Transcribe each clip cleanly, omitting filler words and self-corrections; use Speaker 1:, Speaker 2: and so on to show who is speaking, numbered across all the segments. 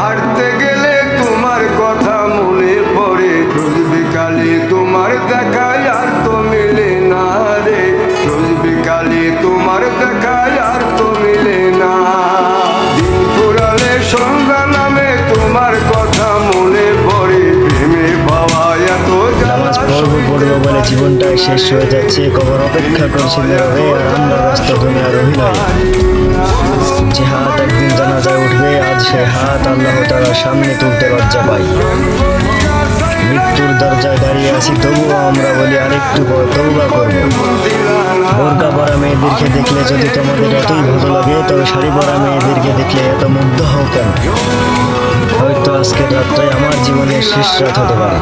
Speaker 1: হাঁটতে গেলে তোমার কথা মনে পড়ে, রোজ বিকালে তোমার দেখা আর তো মিলে না রে, রোজ বিকালে তোমার দেখা আর তো মিলে না। দিন ফুরালে সন্ধ্যা নামে তোমার কথা মনে পড়ে, প্রেমে পাওয়া এত
Speaker 2: নামাজ পড়বো বলে জীবনটাই শেষ হয়ে যাচ্ছে, কবর অপেক্ষা করছে নীরবে, আর আমরা ব্যস্ত দুনিয়ার অভিনয়। যে হাত একদিন জানাজায় উঠবে, আজ সে হাত আল্লাহ তাআলার সামনে তুলতে লজ্জা পাই। মৃত্যুর দরজায় দাঁড়িয়ে আছি, তবুও আমরা বলি আরেকটু পর তওবা করব। বোরকা পরা মেয়েদেরকে দেখলে যদি তোমাদের এতই ভালো লাগে, তবে শাড়ি পরা মেয়েদেরকে দেখলে এত মুগ্ধ হও কেন? হয়তো আজকের রাতটাই আমার জীবনের শেষ রাত হতে পারে।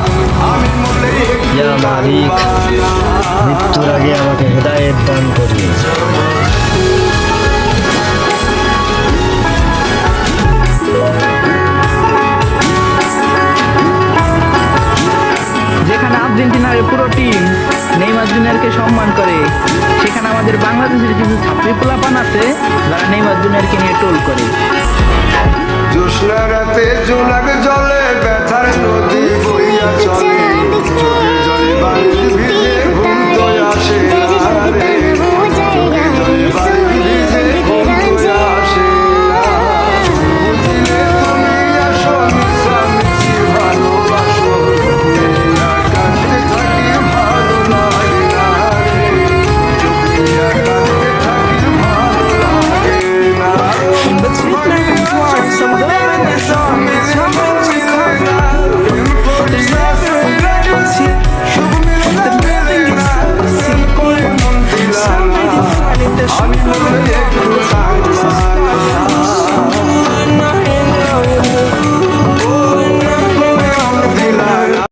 Speaker 2: ইয়া মালিক, মৃত্যুর আগে আমাকে হেদায়েত দান করিয়ে।
Speaker 3: যেখানে আর্জেন্টিনার পুরো টিম নেইমার জুনিয়রকে সম্মান করে, সেখানে আমাদের বাংলাদেশের কিছু ছাত্রী পোলাপান আছে যারা নেইমার জুনিয়রকে নিয়ে টোল করে।
Speaker 1: জ্যোৎস্না রাতে জোনাক জলে ব্যথার নদী বইয়া চলে, চোখের জলে বালিশ ভিজে ঘুম তো আসে না রে, চোখের জলে বালিশ ভিজে ঘুম তো আসে না। বুঝিলে তুমি আসো মিশামিশি ভালোবাসো, চোখে আর কাঁদতে থাকি ভালো লাগে না রে, চোখে আর কাঁদতে থাকি ভালো লাগে না। আমি মনে একটু